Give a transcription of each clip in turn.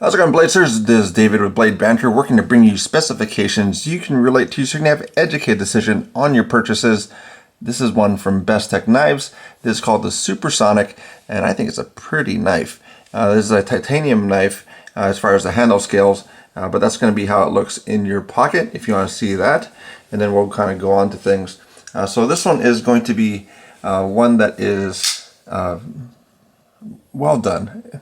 How's it going, Blazers? This is David with Blade Banter, working to bring you specifications you can relate to so you can have an educated decision on your purchases. This is one from Bestech knives. This is called the Supersonic, and I think it's a pretty knife. This is a titanium knife as far as the handle scales, but that's going to be how it looks in your pocket if you want to see that. And then we'll kind of go on to things. So this one is going to be one that is well done.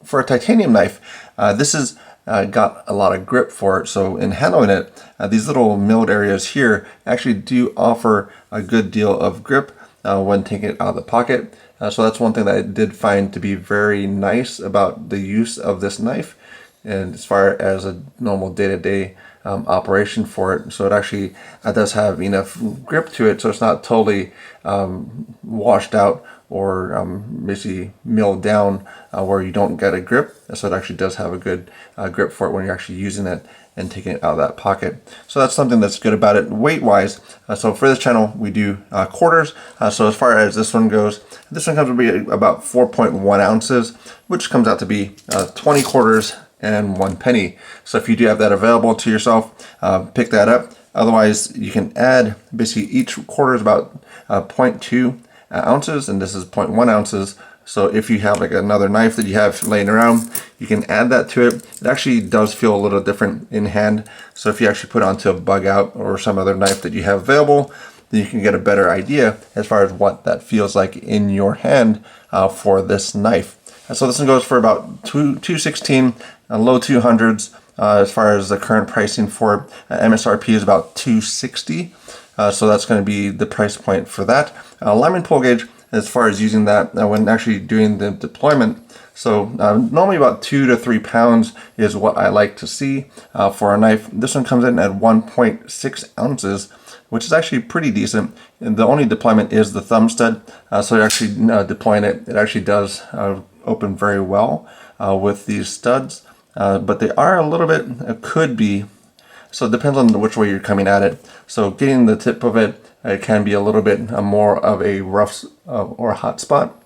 For a titanium knife, this has got a lot of grip for it, so in handling it, these little milled areas here actually do offer a good deal of grip when taking it out of the pocket. So that's one thing that I did find to be very nice about the use of this knife, and as far as a normal day-to-day operation for it. So it actually does have enough grip to it, so it's not totally washed out or basically milled down where you don't get a grip. So it actually does have a good grip for it when you're actually using it and taking it out of that pocket. So that's something that's good about it weight-wise. So for this channel, we do quarters. So as far as this one goes, this one comes to be about 4.1 ounces, which comes out to be 20 quarters and 1 penny. So if you do have that available to yourself, pick that up. Otherwise, you can add, basically each quarter is about 0.2 ounces, and this is 0.1 ounces. So if you have like another knife that you have laying around, you can add that to it. It actually does feel a little different in hand. So if you actually put it onto a bug out or some other knife that you have available, then you can get a better idea as far as what that feels like in your hand for this knife. And so this one goes for about $216, low 200s as far as the current pricing for it. MSRP is about $260. So that's going to be the price point for that. Lineman pull gauge, as far as using that when actually doing the deployment. So normally about 2 to 3 pounds is what I like to see for a knife. This one comes in at 1.6 ounces, which is actually pretty decent. And the only deployment is the thumb stud. So you're actually deploying it, it actually does open very well with these studs. But they are a little bit, could be, so it depends on which way you're coming at it. So getting the tip of it, it can be a little bit more of a rough or a hot spot.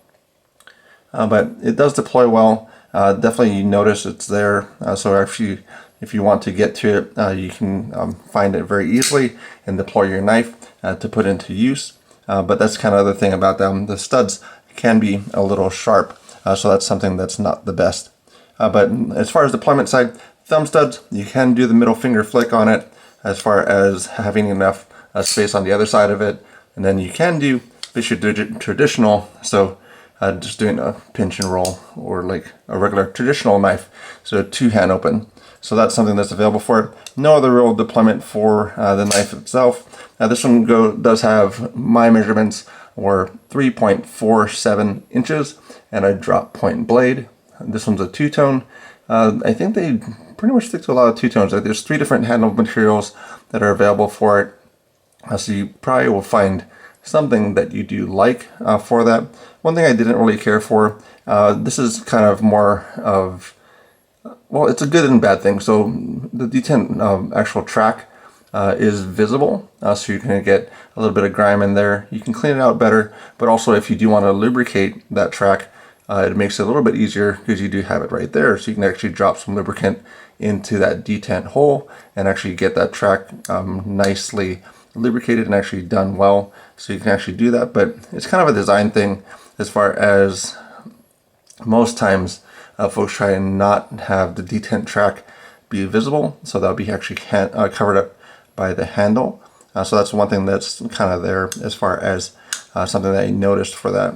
But it does deploy well. Definitely you notice it's there. So actually, if you want to get to it, you can find it very easily and deploy your knife to put into use. But that's kind of the thing about them. The studs can be a little sharp. So that's something that's not the best. But as far as deployment side, thumb studs, you can do the middle finger flick on it as far as having enough space on the other side of it. And then you can do basically traditional, so just doing a pinch and roll or like a regular traditional knife, so 2-hand open. So that's something that's available for it. No other real deployment for the knife itself. Now this one does have my measurements were 3.47 inches and a drop point blade. This one's a two-tone. I think they pretty much stick to a lot of two-tones. Like there's 3 different handle materials that are available for it. So you probably will find something that you do like for that. One thing I didn't really care for, this is kind of more of, well, it's a good and bad thing. So the detent actual track is visible, so you can get a little bit of grime in there. You can clean it out better, but also if you do want to lubricate that track, it makes it a little bit easier because you do have it right there, so you can actually drop some lubricant into that detent hole and actually get that track nicely lubricated and actually done well. So you can actually do that, but it's kind of a design thing as far as most times folks try and not have the detent track be visible, so that'll be actually covered up by the handle. So that's one thing that's kind of there as far as something that I noticed for that.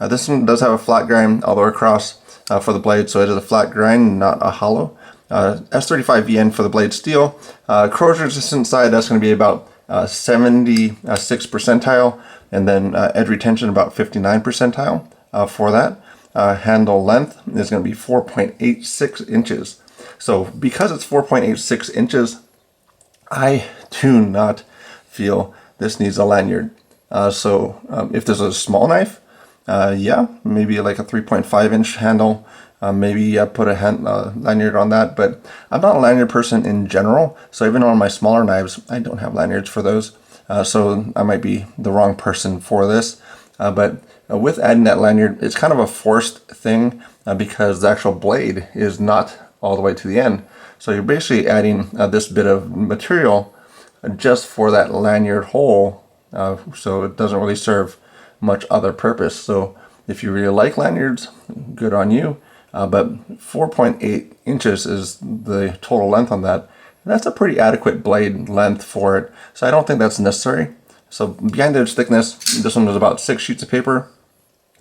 This one does have a flat grind all the way across for the blade, so it is a flat grind, not a hollow. S35VN for the blade steel. Corrosion resistant side, that's going to be about 76 percentile, and then edge retention about 59 percentile for that. Handle length is going to be 4.86 inches. So because it's 4.86 inches, I do not feel this needs a lanyard. If there's a small knife, yeah, maybe like a 3.5 inch handle, maybe put a lanyard on that, but I'm not a lanyard person in general, so even on my smaller knives, I don't have lanyards for those, so I might be the wrong person for this. But with adding that lanyard, it's kind of a forced thing because the actual blade is not all the way to the end. So you're basically adding this bit of material just for that lanyard hole, so it doesn't really serve much other purpose. So if you really like lanyards, good on you. But 4.8 inches is the total length on that. And that's a pretty adequate blade length for it. So I don't think that's necessary. So behind the edge thickness, this one was about 6 sheets of paper.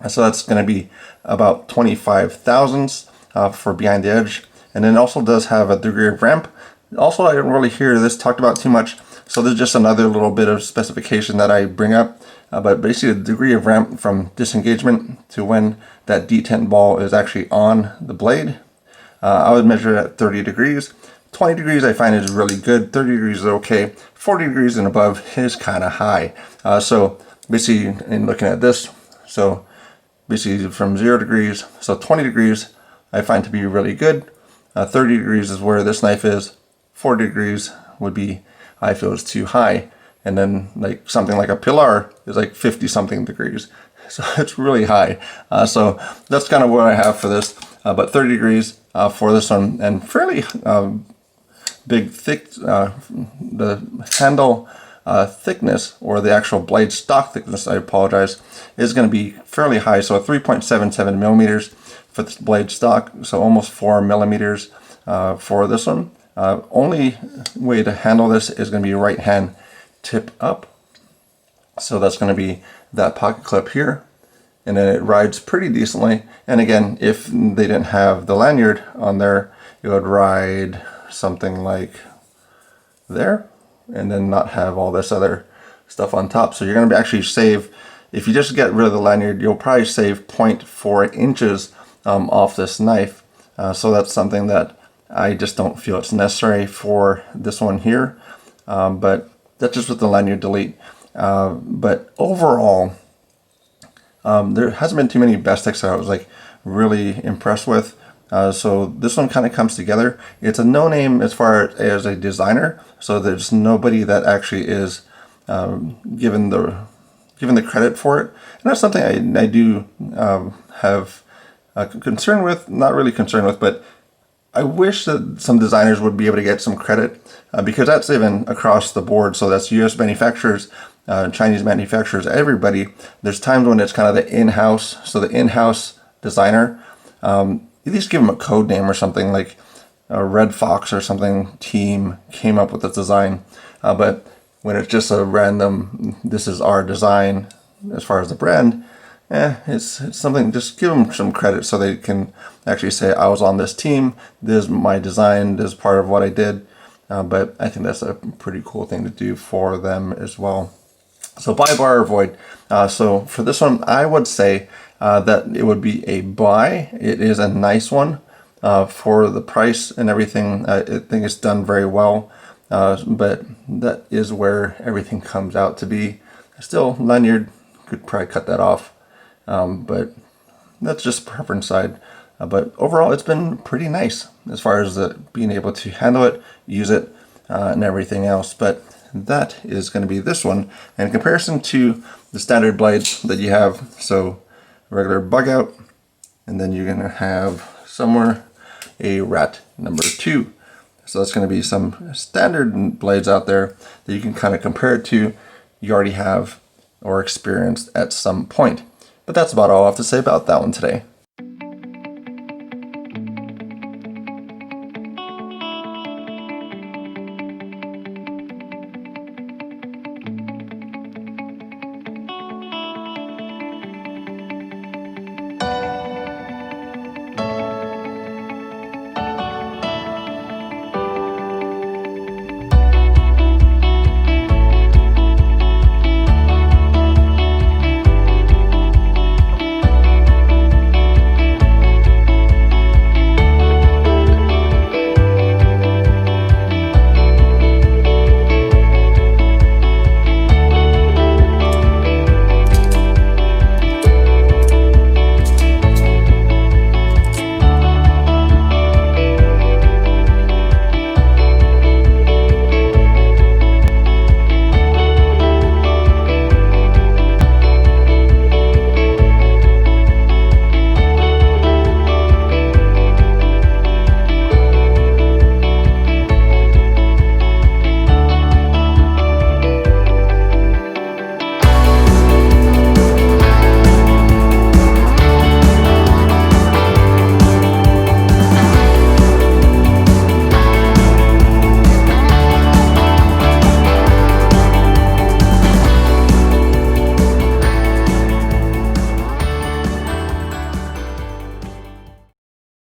So that's going to be about 25 thousandths for behind the edge. And then it also does have a degree of ramp. Also, I didn't really hear this talked about too much. So there's just another little bit of specification that I bring up. But basically the degree of ramp from disengagement to when that detent ball is actually on the blade. I would measure it at 30 degrees. 20 degrees I find is really good. 30 degrees is okay. 40 degrees and above is kind of high. So basically in looking at this, so basically from 0 degrees, so 20 degrees I find to be really good. 30 degrees is where this knife is. 40 degrees would be, I feel, is too high. And then like something like a Pilar is like 50 something degrees. So it's really high. So that's kind of what I have for this. But 30 degrees for this one, and fairly big, thick, the handle thickness, or the actual blade stock thickness, I apologize, is going to be fairly high. So 3.77 millimeters for this blade stock, so almost 4 millimeters for this one. Only way to handle this is going to be right hand tip up. So that's going to be that pocket clip here, and then it rides pretty decently. And again, if they didn't have the lanyard on there, it would ride something like there, and then not have all this other stuff on top. So you're going to actually save, if you just get rid of the lanyard, you'll probably save 0.4 inches off this knife. So that's something that I just don't feel it's necessary for this one here. But that's just with the lanyard delete. But overall, there hasn't been too many Bestechs that I was like really impressed with. So this one kind of comes together. It's a no-name as far as a designer, so there's nobody that actually is given the credit for it. And that's something I do have a concern with, not really concerned with, but I wish that some designers would be able to get some credit, because that's even across the board. So that's US manufacturers, Chinese manufacturers, everybody. There's times when it's kind of the in-house, so the in-house designer, at least give them a code name or something, like Red Fox or something team came up with this design. But when it's just a random, this is our design as far as the brand, it's something, just give them some credit so they can actually say, I was on this team, this is my design, this is part of what I did. But I think that's a pretty cool thing to do for them as well. So buy, bar, or avoid. So for this one, I would say that it would be a buy. It is a nice one for the price and everything. I think it's done very well, but that is where everything comes out to be. Still, lanyard, could probably cut that off, but that's just preference side. But overall, it's been pretty nice as far as being able to handle it, use it, and everything else. But that is going to be this one. And in comparison to the standard blades that you have, so regular bug out, and then you're going to have somewhere a rat number 2. So that's going to be some standard blades out there that you can kind of compare it to, you already have or experienced at some point. But that's about all I have to say about that one today.